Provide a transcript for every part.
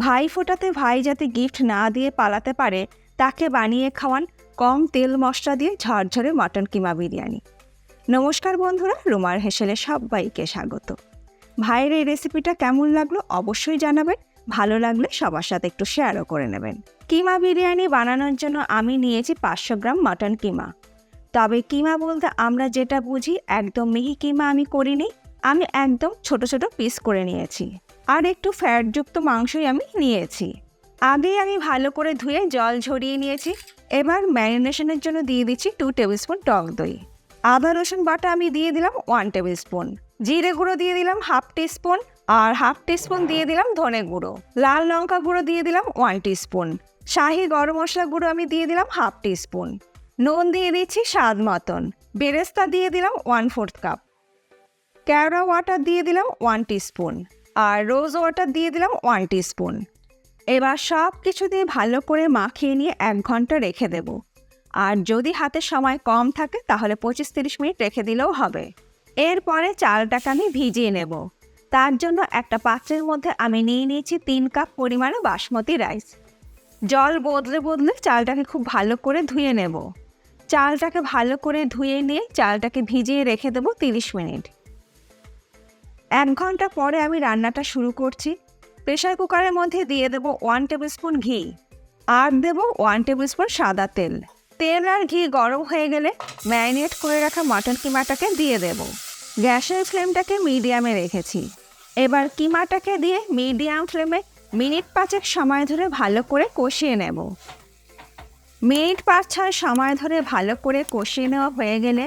ভাই ফোটাতে ভাই যাতে গিফট না দিয়ে পালাতে পারে তাকে বানিয়ে খাওয়ান কম তেল মশলা দিয়ে ঝরঝরে মটন কিমা বিরিয়ানি। নমস্কার বন্ধুরা, রুমার হেসেলে সবাইকে স্বাগত। ভাইয়ের এই রেসিপিটা কেমন লাগলো অবশ্যই জানাবেন, ভালো লাগলে সবার সাথে একটু শেয়ারও করে নেবেন। কিমা বিরিয়ানি বানানোর জন্য আমি নিয়েছি 500 গ্রাম মটন কিমা। তবে কিমা বলতে আমরা যেটা বুঝি একদম মিহি কিমা আমি করিনি, আমি একদম ছোট ছোট পিস করে নিয়েছি। আর একটু ফ্যাটযুক্ত মাংসই আমি নিয়েছি। আগেই আমি ভালো করে ধুয়ে জল ঝরিয়ে নিয়েছি। এবার ম্যারিনেশনের জন্য দিয়ে দিচ্ছি 2 টেবিল স্পুন টক দই। আদা রসুন বাটা আমি দিয়ে দিলাম 1 টেবিল স্পুন। জিরে গুঁড়ো দিয়ে দিলাম 1/2 টিস্পুন। আর 1/2 টিস্পুন দিয়ে দিলাম ধনে গুঁড়ো। লাল লঙ্কা গুঁড়ো দিয়ে দিলাম 1 টিস্পুন। শাহি গরম মশলা গুঁড়ো আমি দিয়ে দিলাম 1/2 টিস্পুন। নুন দিয়ে দিচ্ছি স্বাদ মতন। বেরেস্তা দিয়ে দিলাম 1/4 কাপ। কেওড়া ওয়াটার দিয়ে দিলাম 1 টিস্পুন। আর রোজ ওয়াটার দিয়ে দিলাম 1 টিস্পুন। এবার সব কিছু দিয়ে ভালো করে মাখিয়ে নিয়ে 1 ঘন্টা রেখে দেব। আর যদি হাতে সময় কম থাকে তাহলে 25-30 মিনিট রেখে দিলেও হবে। এরপরে চালটাকে আমি ভিজিয়ে নেব। তার জন্য একটা পাত্রের মধ্যে আমি নিয়ে নিয়েছি 3 কাপ পরিমাণে বাসমতি রাইস। জল বদলে বদলে চালটাকে খুব ভালো করে ধুয়ে নেব। চালটাকে ভালো করে ধুয়ে নিয়ে চালটাকে ভিজিয়ে রেখে দেব 30 মিনিট। 1 ঘন্টা পরে আমি রান্নাটা শুরু করছি। প্রেসার কুকারের মধ্যে দিয়ে দেব 1 টেবিল স্পুন ঘি আর দেব 1 টেবিল স্পুন সাদা তেল। তেল আর ঘি গরম হয়ে গেলে ম্যারিনেট করে রাখা মটন কিমাটাকে দিয়ে দেব। গ্যাসের ফ্লেমটাকে মিডিয়ামে রেখেছি। এবার কিমাটাকে দিয়ে মিডিয়াম ফ্লেমে মিনিট 5 সময় ধরে ভালো করে কষিয়ে নেব। মিনিট 5-6 সময় ধরে ভালো করে কষিয়ে নেওয়া হয়ে গেলে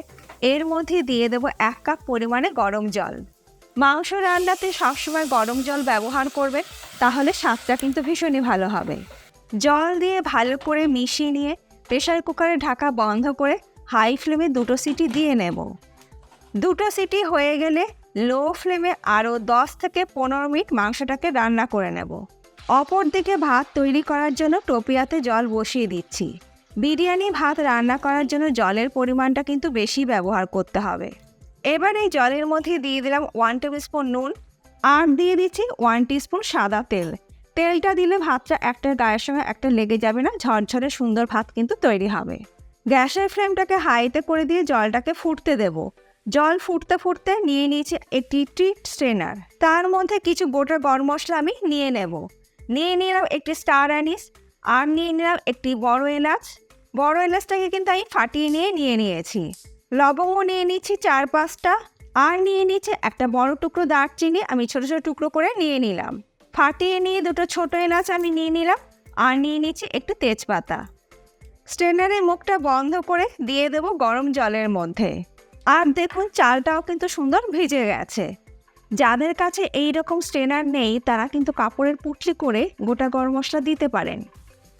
এর মধ্যে দিয়ে দেব 1 কাপ পরিমাণে গরম জল। মাংস রান্নাতে সবসময় গরম জল ব্যবহার করবে, তাহলে স্বাদটা কিন্তু ভীষণই ভালো হবে। জল দিয়ে ভালো করে মিশিয়ে নিয়ে প্রেসার কুকারের ঢাকা বন্ধ করে হাই ফ্লেমে 2 সিটি দিয়ে নেব। 2 সিটি হয়ে গেলে লো ফ্লেমে আরও 10 থেকে 15 মিনিট মাংসটাকে রান্না করে নেব। অপর দিকে ভাত তৈরি করার জন্য টোপিয়াতে জল বসিয়ে দিচ্ছি। বিরিয়ানি ভাত রান্না করার জন্য জলের পরিমাণটা কিন্তু বেশি ব্যবহার করতে হবে। এবার এই জলের মধ্যে দিয়ে দিলাম 1 টেবিল স্পুন নুন আর দিয়ে দিচ্ছি 1 টিস্পুন সাদা তেল। তেলটা দিলে ভাতটা একটার গায়ের সঙ্গে একটা লেগে যাবে না, ঝরঝরে সুন্দর ভাত কিন্তু তৈরি হবে। গ্যাসের ফ্লেমটাকে হাইতে করে দিয়ে জলটাকে ফুটতে দেব। জল ফুটতে ফুটতে নিয়ে নিয়েছি একটি ট্রিট স্ট্রেনার। তার মধ্যে কিছু গোটা গরম মশলা আমি নিয়ে নেব। নিয়ে নিলাম একটি স্টার অ্যানিস আর নিয়ে নিলাম একটি বড় এলাচ। বড় এলাচটাকে কিন্তু আমি ফাটিয়ে নিয়ে নিয়েছি। লবঙ্গ নিয়ে নিচ্ছি 4-5টা আর নিয়ে নিচ্ছি একটা বড় টুকরো দারচিনি আমি ছোট ছোট টুকরো করে নিয়ে নিলাম। ফাটিয়ে নিয়ে 2টো ছোট এলাচ আমি নিয়ে নিলাম আর নিয়ে নিচ্ছি একটু তেজপাতা। স্ট্রেনারের মুখটা বন্ধ করে দিয়ে দেব গরম জলের মধ্যে। আর দেখুন চালটাও কিন্তু সুন্দর ভিজে গেছে। যাদের কাছে এই রকম স্ট্রেনার নেই তারা কিন্তু কাপড়ের পুটলি করে গোটা গরম মশলা দিতে পারেন।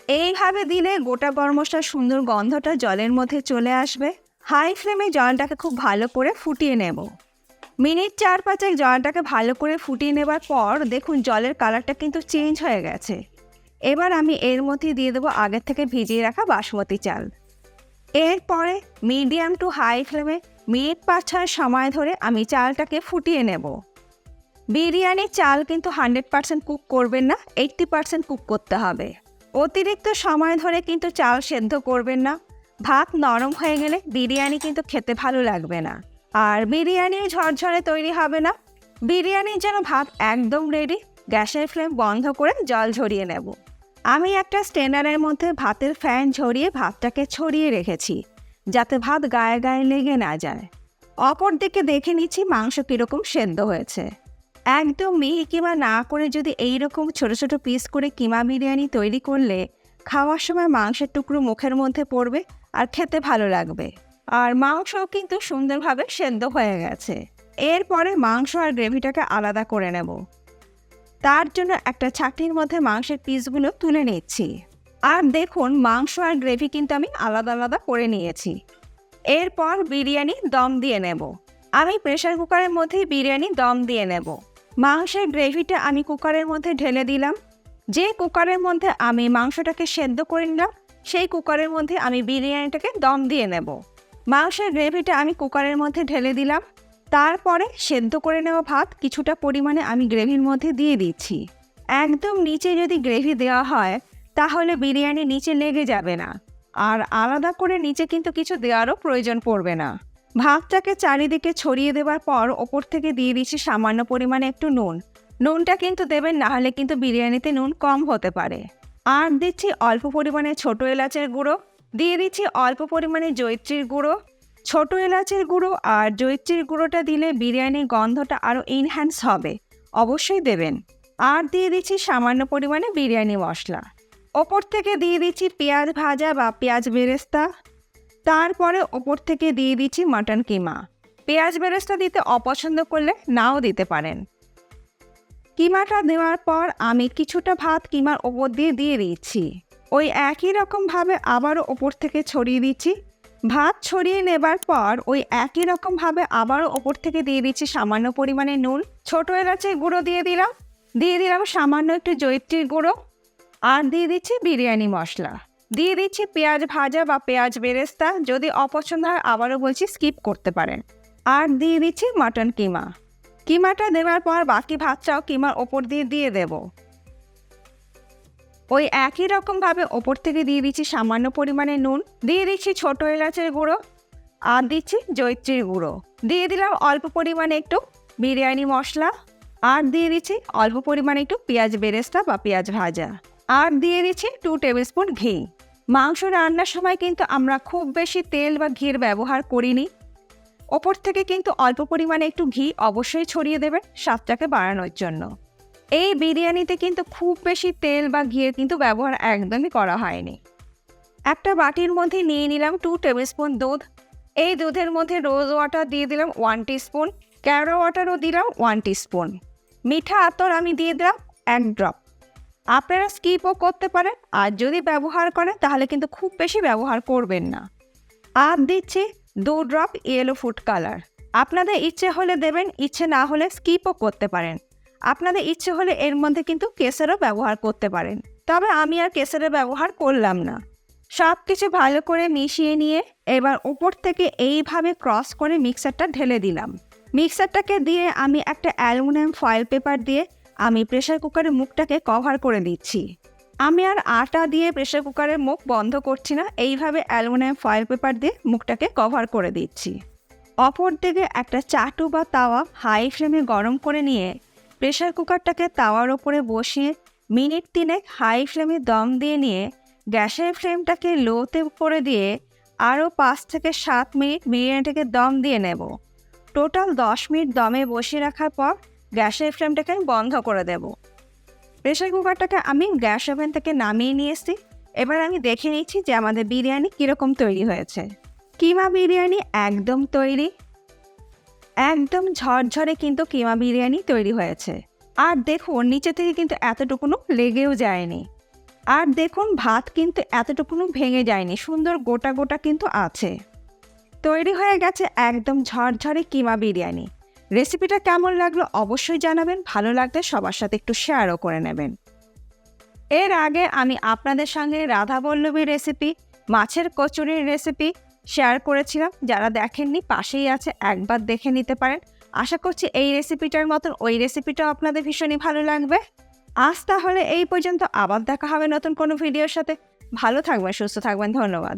এইভাবে দিলে গোটা গরম মশলার সুন্দর গন্ধটা জলের মধ্যে চলে আসবে। হাই ফ্লেমে জলটাকে খুব ভালো করে ফুটিয়ে নেব। মিনিট 4-5 জলটাকে ভালো করে ফুটিয়ে নেবার পর দেখুন জলের কালারটা কিন্তু চেঞ্জ হয়ে গেছে। এবার আমি এর মধ্যে দিয়ে দেবো আগের থেকে ভিজিয়ে রাখা বাসমতি চাল। এরপরে মিডিয়াম টু হাই ফ্লেমে মিনিট 5-6 সময় ধরে আমি চালটাকে ফুটিয়ে নেব। বিরিয়ানির চাল কিন্তু 100% কুক করবেন না, 80% কুক করতে হবে। অতিরিক্ত সময় ধরে কিন্তু চাল সেদ্ধ করবেন না। ভাত নরম হয়ে গেলে বিরিয়ানি কিন্তু খেতে ভালো লাগবে না, আর বিরিয়ানিও ঝরঝরে তৈরি হবে না। বিরিয়ানির জন্য ভাত একদম রেডি। গ্যাসের ফ্লেম বন্ধ করে জল ঝরিয়ে নেব। আমি একটা স্ট্রেনারের মধ্যে ভাতের ফ্যান ঝরিয়ে ভাতটাকে ছড়িয়ে রেখেছি যাতে ভাত গায়ে গায়ে লেগে না যায়। অপর দিকে দেখে নিচ্ছি মাংস কীরকম সেদ্ধ হয়েছে। একদম মিহি কিমা না করে যদি এইরকম ছোট ছোট পিস করে কিমা বিরিয়ানি তৈরি করলে খাওয়ার সময় মাংসের টুকরো মুখের মধ্যে পড়বে আর খেতে ভালো লাগবে। আর মাংসও কিন্তু সুন্দরভাবে সেদ্ধ হয়ে গেছে। এরপরে মাংস আর গ্রেভিটাকে আলাদা করে নেব। তার জন্য একটা ছাঁকনির মধ্যে মাংসের পিসগুলো তুলে নিচ্ছি। আর দেখুন মাংস আর গ্রেভি কিন্তু আমি আলাদা আলাদা করে নিয়েছি। এরপর বিরিয়ানি দম দিয়ে নেব। আমি প্রেসার কুকারের মধ্যেই বিরিয়ানি দম দিয়ে নেব। মাংসের গ্রেভিটা আমি কুকারের মধ্যে ঢেলে দিলাম। যে কুকারের মধ্যে আমি মাংসটাকে সেদ্ধ করে নিলাম সেই কুকারের মধ্যে আমি বিরিয়ানিটাকে দম দিয়ে নেব। মাংসের গ্রেভিটা আমি কুকারের মধ্যে ঢেলে দিলাম। তারপরে সেদ্ধ করে নেওয়া ভাত কিছুটা পরিমাণে আমি গ্রেভির মধ্যে দিয়ে দিচ্ছি। একদম নিচে যদি গ্রেভি দেওয়া হয় তাহলে বিরিয়ানি নিচে লেগে যাবে না, আর আলাদা করে নিচে কিন্তু কিছু দেওয়ারও প্রয়োজন পড়বে না। ভাতটাকে চারিদিকে ছড়িয়ে দেওয়ার পর ওপর থেকে দিয়ে দিচ্ছি সামান্য পরিমাণে একটু নুন। নুনটা কিন্তু দেবেন, না হলে কিন্তু বিরিয়ানিতে নুন কম হতে পারে। আর দিচ্ছি অল্প পরিমাণে ছোট এলাচের গুঁড়ো, দিয়ে দিচ্ছি অল্প পরিমাণে জয়িত্রীর গুঁড়ো। ছোট এলাচের গুঁড়ো আর জয়িত্রীর গুঁড়োটা দিলে বিরিয়ানির গন্ধটা আরও এনহ্যান্স হবে, অবশ্যই দেবেন। আর দিয়ে দিচ্ছি সামান্য পরিমাণে বিরিয়ানি মশলা। ওপর থেকে দিয়ে দিচ্ছি পেঁয়াজ ভাজা বা পেঁয়াজ বেরেস্তা। তারপরে ওপর থেকে দিয়ে দিচ্ছি মাটন কিমা। পেঁয়াজ বেরেস্তা দিতে অপছন্দ করলে নাও দিতে পারেন। কিমাটা দেওয়ার পর আমি কিছুটা ভাত কিমার ওপর দিয়ে দিচ্ছি। ওই একই রকমভাবে আবারও ওপর থেকে ছড়িয়ে দিচ্ছি। ভাত ছড়িয়ে নেবার পর ওই একই রকমভাবে আবারও ওপর থেকে দিয়ে দিচ্ছি সামান্য পরিমাণে নুন, ছোট এলাচের গুঁড়ো দিয়ে দিলাম সামান্য একটু জয়িত্রীর গুঁড়ো, আর দিয়ে দিচ্ছি বিরিয়ানি মশলা, দিয়ে দিচ্ছি পেঁয়াজ ভাজা বা পেঁয়াজ বেরেস্তা। যদি অপছন্দ হয় আবারও বলছি স্কিপ করতে পারেন। আর দিয়ে দিচ্ছি মাটন কিমা। কিমাটা দেওয়ার পর বাকি ভাতটাও কিমার ওপর দিয়ে দেব। ওই একই রকমভাবে ওপর থেকে দিয়ে দিচ্ছি সামান্য পরিমাণে নুন, দিয়ে দিচ্ছি ছোট এলাচের গুঁড়ো, আর দিচ্ছি জয়িত্রীর গুঁড়ো, দিয়ে দিলাম অল্প পরিমাণে একটু বিরিয়ানি মশলা, আর দিয়ে দিচ্ছি অল্প পরিমাণে একটু পেঁয়াজ বেরেস্তা বা পেঁয়াজ ভাজা, আর দিয়ে দিচ্ছি 2 টেবিল স্পুন ঘি। মাংস রান্নার সময় কিন্তু আমরা খুব বেশি তেল বা ঘির ব্যবহার করিনি। ওপর থেকে কিন্তু অল্প পরিমাণে একটু ঘি অবশ্যই ছড়িয়ে দেবেন স্বাদটাকে বাড়ানোর জন্য। এই বিরিয়ানিতে কিন্তু খুব বেশি তেল বা ঘিয়ের কিন্তু ব্যবহার একদমই করা হয়নি। একটা বাটির মধ্যে নিয়ে নিলাম 2 টেবিল স্পুন দুধ। এই দুধের মধ্যে রোজ ওয়াটার দিয়ে দিলাম 1 টিস্পুন, ক্যারো ওয়াটারও দিলাম 1 টিস্পুন, মিঠা আতর আমি দিয়ে দিলাম 1 ড্রপ। আপনারা স্কিপও করতে পারেন, আর যদি ব্যবহার করেন তাহলে কিন্তু খুব বেশি ব্যবহার করবেন না। আর দিচ্ছি 2 ড্রপ ইয়েলো ফুড কালার। আপনাদের ইচ্ছে হলে দেবেন, ইচ্ছে না হলে স্কিপও করতে পারেন। আপনাদের ইচ্ছে হলে এর মধ্যে কিন্তু কেশরও ব্যবহার করতে পারেন, তবে আমি আর কেশরের ব্যবহার করলাম না। সব কিছু ভালো করে মিশিয়ে নিয়ে এবার উপর থেকে এইভাবে ক্রস করে মিক্সারটা ঢেলে দিলাম। মিক্সারটাকে দিয়ে আমি একটা অ্যালুমিনিয়াম ফয়েল পেপার দিয়ে আমি প্রেসার কুকারের মুখটাকে কভার করে দিচ্ছি। আমি আর আটা দিয়ে প্রেসার কুকারের মুখ বন্ধ করছি না, এইভাবে অ্যালুমিনিয়াম ফয়েল পেপার দিয়ে মুখটাকে কভার করে দিচ্ছি। অপর দিকে একটা চাটু বা তাওয়া হাই ফ্লেমে গরম করে নিয়ে প্রেসার কুকারটাকে তাওয়ার ওপরে বসিয়ে মিনিট 3 হাই ফ্লেমে দম দিয়ে নিয়ে গ্যাসের ফ্লেমটাকে লোতে করে দিয়ে আরও 5 থেকে 7 মিনিট বিরিয়ানিটাকে দম দিয়ে নেব। টোটাল 10 মিনিট দমে বসিয়ে রাখার পর গ্যাসের ফ্লেমটাকে বন্ধ করে দেব। প্রেসার কুকারটাকে আমি গ্যাস ওভেন থেকে নামিয়ে নিয়ে এসেছি। এবার আমি দেখে নিচ্ছি যে আমাদের বিরিয়ানি কীরকম তৈরি হয়েছে। কিমা বিরিয়ানি একদম তৈরি, একদম ঝরঝরে কিন্তু কিমা বিরিয়ানি তৈরি হয়েছে। আর দেখুন নিচে থেকে কিন্তু এতটুকুনো লেগেও যায়নি, আর দেখুন ভাত কিন্তু এতটুকুনো ভেঙে যায়নি, সুন্দর গোটা গোটা কিন্তু আছে। তৈরি হয়ে গেছে একদম ঝরঝরে কিমা বিরিয়ানি। রেসিপিটা কেমন লাগলো অবশ্যই জানাবেন, ভালো লাগলে সবার সাথে একটু শেয়ারও করে নেবেন। এর আগে আমি আপনাদের সঙ্গে রাধাবল্লভীর রেসিপি, মাছের কচুরির রেসিপি শেয়ার করেছিলাম। যারা দেখেননি পাশেই আছে, একবার দেখে নিতে পারেন। আশা করছি এই রেসিপিটার মতন ওই রেসিপিটাও আপনাদের ভীষণই ভালো লাগবে। আজ তাহলে এই পর্যন্ত, আবার দেখা হবে নতুন কোনো ভিডিওর সাথে। ভালো থাকবেন, সুস্থ থাকবেন, ধন্যবাদ।